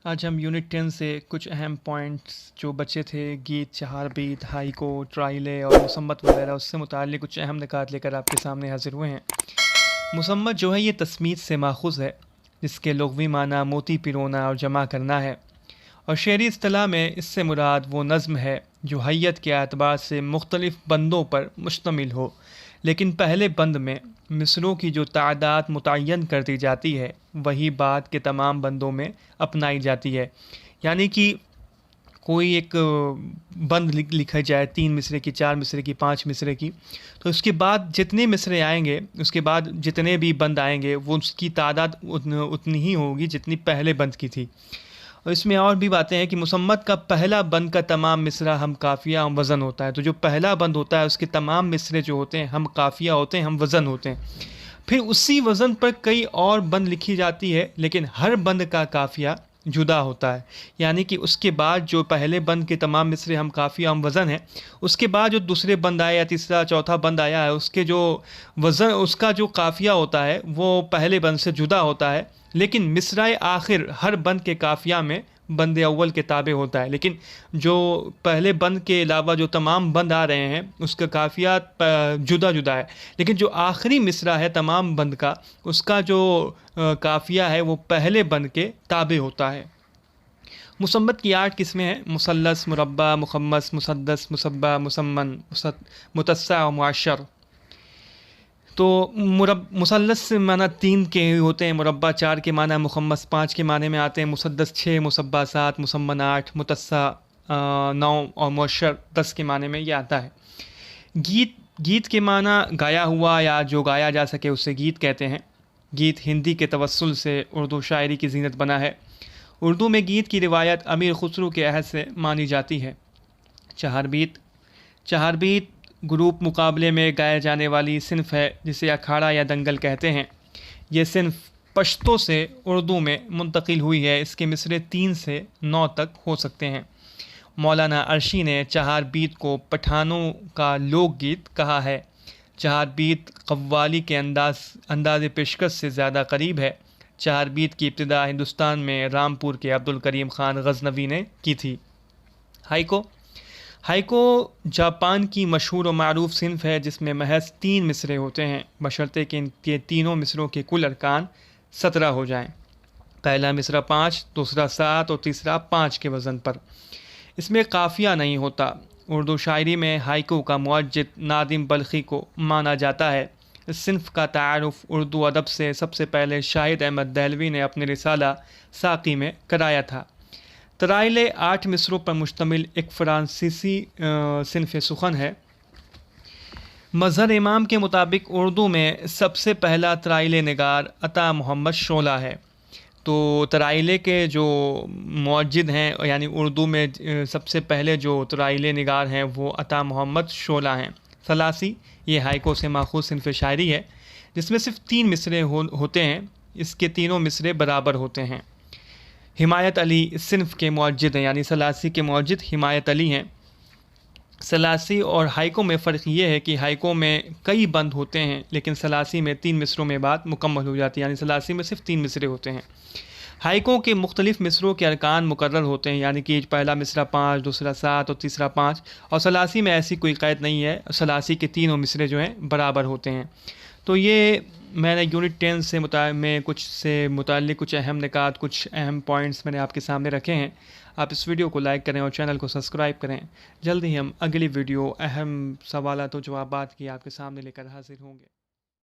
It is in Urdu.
آج ہم یونٹ 10 سے کچھ اہم پوائنٹس جو بچے تھے گیت، چہار بیت، ہائیکو، ٹرائلے اور مسمت وغیرہ اس سے متعلق کچھ اہم نکات لے کر آپ کے سامنے حاضر ہوئے ہیں۔ مسمت جو ہے یہ تسمیت سے ماخوذ ہے، جس کے لغوی معنی موتی پیرونا اور جمع کرنا ہے، اور شعری اصطلاح میں اس سے مراد وہ نظم ہے جو حیت کے اعتبار سے مختلف بندوں پر مشتمل ہو، لیکن پہلے بند میں مصروں کی جو تعداد متعین کر دی جاتی ہے وہی بعد کے تمام بندوں میں اپنائی جاتی ہے۔ یعنی کہ کوئی ایک بند لکھا جائے 3 مصرے کی، 4 مصرے کی، 5 مصرے کی، تو اس کے بعد جتنے مصرے آئیں گے، اس کے بعد جتنے بھی بند آئیں گے وہ اس کی تعداد اتنی ہی ہوگی جتنی پہلے بند کی تھی۔ اور اس میں اور بھی باتیں ہیں کہ مسمت کا پہلا بند کا تمام مصرع ہم قافیہ ہم وزن ہوتا ہے، تو جو پہلا بند ہوتا ہے اس کے تمام مصرے جو ہوتے ہیں ہم قافیہ ہوتے ہیں، ہم وزن ہوتے ہیں۔ پھر اسی وزن پر کئی اور بند لکھی جاتی ہے، لیکن ہر بند کا قافیہ جدا ہوتا ہے۔ یعنی کہ اس کے بعد جو پہلے بند کے تمام مصرے ہم قافیہ ہم وزن ہیں، اس کے بعد جو دوسرے بند آیا یا تیسرا چوتھا بند آیا ہے، اس کے جو وزن، اس کا جو قافیہ ہوتا ہے وہ پہلے بند سے جدا ہوتا ہے، لیکن مصرع آخر ہر بند کے قافیہ میں بند اول کے تابع ہوتا ہے۔ لیکن جو پہلے بند کے علاوہ جو تمام بند آ رہے ہیں اس کا قافیہ جدا جدا ہے، لیکن جو آخری مصرع ہے تمام بند کا، اس کا جو قافیہ ہے وہ پہلے بند کے تابع ہوتا ہے۔ مسمت کی 8 قسمیں ہیں: مثلث، مربع، مخمس، مسدس، مسبع، مسمن، متسع و معشر۔ تو مثلث سے معنی 3 کے ہوتے ہیں، مربع 4 کے معنی، مخمس 5 کے معنی میں آتے ہیں، مسدس 6، مسبع 7، مسمن 8، متسع 9 اور معشر 10 کے معنی میں یہ آتا ہے۔ گیت کے معنی گایا ہوا یا جو گایا جا سکے اسے گیت کہتے ہیں۔ گیت ہندی کے توسل سے اردو شاعری کی زینت بنا ہے۔ اردو میں گیت کی روایت امیر خسرو کے عہد سے مانی جاتی ہے۔ چہار بیت گروپ مقابلے میں گائے جانے والی صنف ہے جسے اکھاڑا یا دنگل کہتے ہیں۔ یہ صنف پشتو سے اردو میں منتقل ہوئی ہے۔ اس کے مصرے 3 سے 9 تک ہو سکتے ہیں۔ مولانا عرشی نے چہار بیت کو پٹھانوں کا لوک گیت کہا ہے۔ چہار بیت قوالی کے انداز پیشکش سے زیادہ قریب ہے۔ چہار بیت کی ابتدا ہندوستان میں رامپور کے عبدالکریم خان غزنوی نے کی تھی۔ ہائیکو جاپان کی مشہور و معروف صنف ہے جس میں محض 3 مصرے ہوتے ہیں، بشرطے کہ ان کے تینوں مصروں کے کل ارکان 17 ہو جائیں۔ پہلا مصرع 5، دوسرا 7 اور تیسرا 5 کے وزن پر۔ اس میں قافیہ نہیں ہوتا۔ اردو شاعری میں ہائیکو کا موجد نادم بلخی کو مانا جاتا ہے۔ اس صنف کا تعارف اردو ادب سے سب سے پہلے شاہد احمد دہلوی نے اپنے رسالہ ساقی میں کرایا تھا۔ ترائلے 8 مصروں پر مشتمل ایک فرانسیسی صنف سخن ہے۔ مظہر امام کے مطابق اردو میں سب سے پہلا ترائلے نگار عطا محمد شعلہ ہے۔ تو ترائلے کے جو موجد ہیں، یعنی اردو میں سب سے پہلے جو ترائلے نگار ہیں وہ عطا محمد شعلہ ہیں۔ ثلاثی یہ ہائیکو سے ماخوذ صنف شاعری ہے جس میں صرف 3 مصرے ہوتے ہیں۔ اس کے تینوں مصرے برابر ہوتے ہیں۔ حمایت علی اس صنف کے موجد ہیں، یعنی ثلاثی کے موجد حمایت علی ہیں۔ ثلاثی اور ہائیکو میں فرق یہ ہے کہ ہائیکو میں کئی بند ہوتے ہیں لیکن ثلاثی میں 3 مصروں میں بات مکمل ہو جاتی ہے، یعنی ثلاثی میں صرف 3 مصرے ہوتے ہیں۔ ہائیکو کے مختلف مصروں کے ارکان مقرر ہوتے ہیں، یعنی کہ پہلا مصرع 5، دوسرا 7 اور تیسرا 5، اور ثلاثی میں ایسی کوئی قید نہیں ہے۔ ثلاثی کے تینوں مصرے جو ہیں برابر ہوتے ہیں۔ تو یہ میں نے یونٹ 10 سے متعلق کچھ اہم نکات، کچھ اہم پوائنٹس میں نے آپ کے سامنے رکھے ہیں۔ آپ اس ویڈیو کو لائک کریں اور چینل کو سبسکرائب کریں۔ جلد ہی ہم اگلی ویڈیو اہم سوالات و جوابات کی آپ کے سامنے لے کر حاضر ہوں گے۔